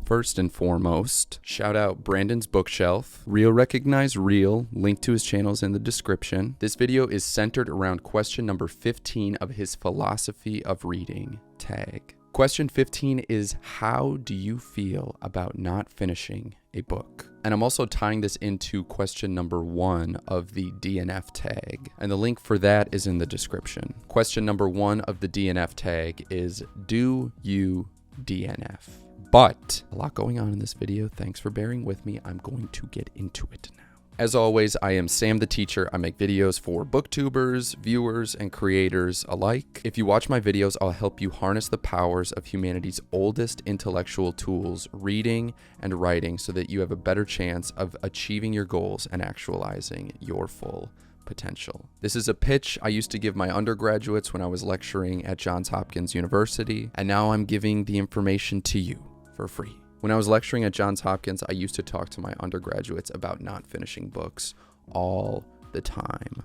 First and foremost, shout out Brandon's Bookshelf. Real recognize real. Link to his channels in the description. This video is centered around question number 15 of his Philosophy of Reading tag. Question 15 is, how do you feel about not finishing a book? And I'm also tying this into question number 1 of the DNF tag, and the link for that is in the description. Question number 1 of the DNF tag is, do you DNF? But a lot going on in this video. Thanks for bearing with me. I'm going to get into it now. As always, I am Sam the Teacher. I make videos for booktubers, viewers, and creators alike. If you watch my videos, I'll help you harness the powers of humanity's oldest intellectual tools, reading and writing, so that you have a better chance of achieving your goals and actualizing your full potential. This is a pitch I used to give my undergraduates when I was lecturing at Johns Hopkins University, and now I'm giving the information to you for free. When I was lecturing at Johns Hopkins, I used to talk to my undergraduates about not finishing books all the time.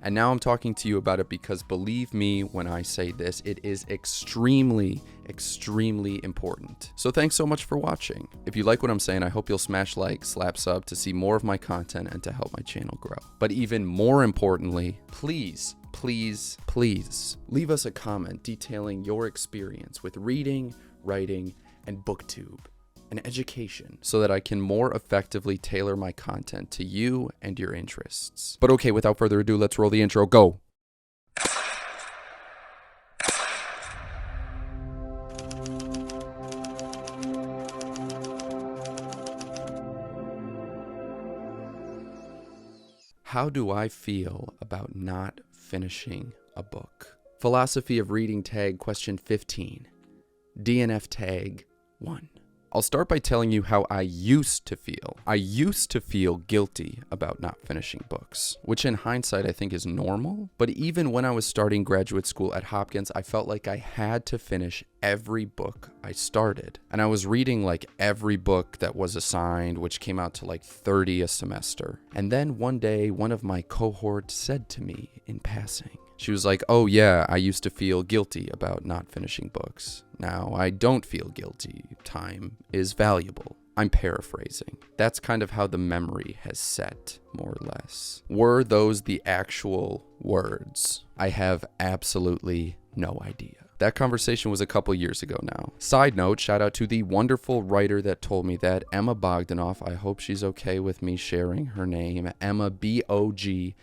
And now I'm talking to you about it because, believe me when I say this, it is extremely, extremely important. So thanks so much for watching. If you like what I'm saying, I hope you'll smash like, slap sub to see more of my content and to help my channel grow. But even more importantly, please leave us a comment detailing your experience with reading, writing, and Booktube, and education, so that I can more effectively tailor my content to you and your interests. But okay, without further ado, let's roll the intro. Go! How do I feel about not finishing a book? Philosophy of Reading tag question 15. DNF tag 1. I'll start by telling you how I used to feel. I used to feel guilty about not finishing books, which in hindsight I think is normal. But even when I was starting graduate school at Hopkins, I felt like I had to finish every book I started. And I was reading like every book that was assigned, which came out to like 30 a semester. And then one day, one of my cohort said to me in passing, she was like, oh yeah, I used to feel guilty about not finishing books. Now I don't feel guilty. Time is valuable. I'm paraphrasing. That's kind of how the memory has set, more or less. Were those the actual words? I have absolutely no idea. That conversation was a couple years ago now. Side note, shout out to the wonderful writer that told me that, Emma Bogdanoff. I hope she's okay with me sharing her name. Emma, BogdonOff.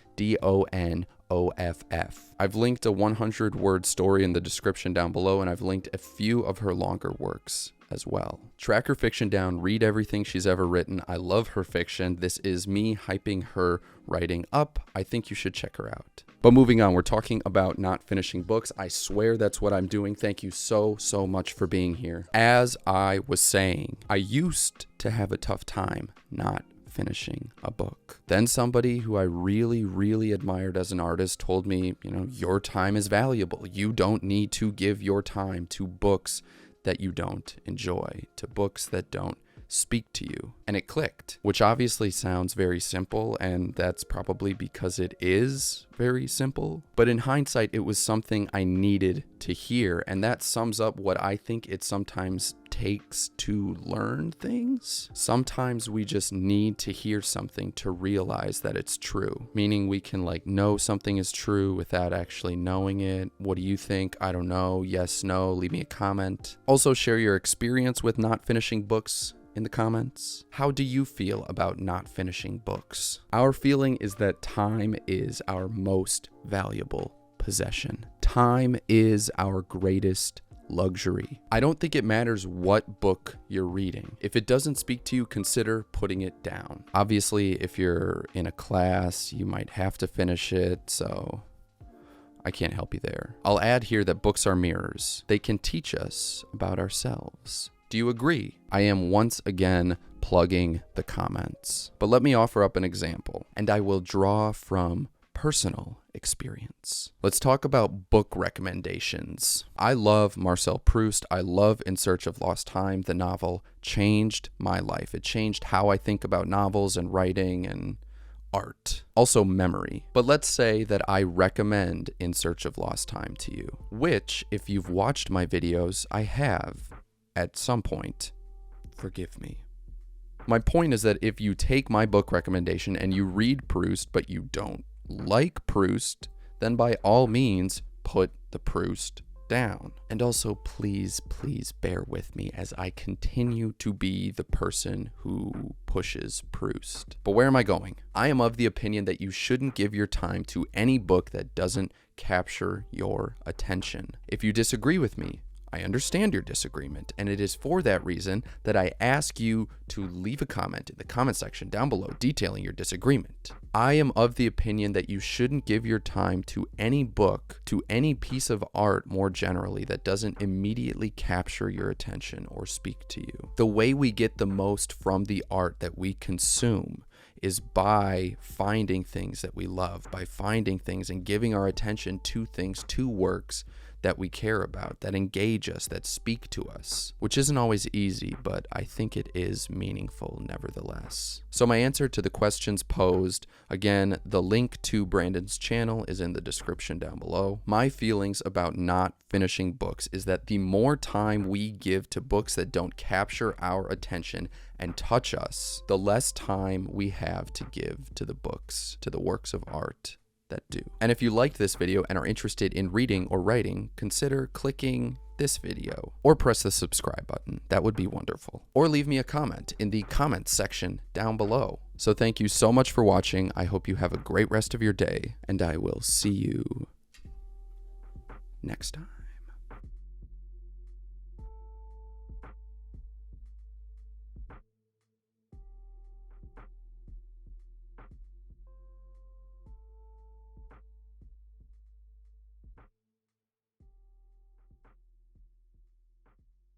I've linked a 100-word story in the description down below, and I've linked a few of her longer works as well. Track her fiction down, read everything she's ever written. I love her fiction. This is me hyping her writing up. I think you should check her out. But moving on, we're talking about not finishing books. I swear that's what I'm doing. Thank you so much for being here. As I was saying, I used to have a tough time not finishing a book. Then somebody who I really admired as an artist told me, your time is valuable. You don't need to give your time to books that you don't enjoy, to books that don't speak to you. And it clicked, which obviously sounds very simple, and that's probably because it is very simple. But in hindsight, it was something I needed to hear, and that sums up what I think it sometimes takes to learn things. Sometimes we just need to hear something to realize that it's true, meaning we can know something is true without actually knowing it. What do you think? I don't know. Yes, no, leave me a comment. Also share your experience with not finishing books in the comments. How do you feel about not finishing books? Our feeling is that time is our most valuable possession. Time is our greatest luxury. I don't think it matters what book you're reading. If it doesn't speak to you, consider putting it down. Obviously, if you're in a class, you might have to finish it, so I can't help you there. I'll add here that books are mirrors. They can teach us about ourselves. Do you agree? I am once again plugging the comments. But let me offer up an example, and I will draw from personal experience. Let's talk about book recommendations. I love Marcel Proust. I love In Search of Lost Time. The novel changed my life. It changed how I think about novels and writing and art. Also memory. But let's say that I recommend In Search of Lost Time to you, which, if you've watched my videos, I have. at some point, forgive me. My point is that if you take my book recommendation and you read Proust, but you don't like Proust, then by all means, put the Proust down. And also, please bear with me as I continue to be the person who pushes Proust. But where am I going? I am of the opinion that you shouldn't give your time to any book that doesn't capture your attention. If you disagree with me, I understand your disagreement, and it is for that reason that I ask you to leave a comment in the comment section down below detailing your disagreement. I am of the opinion that you shouldn't give your time to any book, to any piece of art more generally, that doesn't immediately capture your attention or speak to you. The way we get the most from the art that we consume is by finding things that we love, by finding things and giving our attention to things, to works that we care about, that engage us, that speak to us, which isn't always easy, but I think it is meaningful nevertheless. So my answer to the questions posed, again, the link to Brandon's channel is in the description down below. My feelings about not finishing books is that the more time we give to books that don't capture our attention and touch us, the less time we have to give to the books, to the works of art that do. And if you liked this video and are interested in reading or writing, consider clicking this video or press the subscribe button. That would be wonderful. Or leave me a comment in the comments section down below. So thank you so much for watching. I hope you have a great rest of your day, and I will see you next time.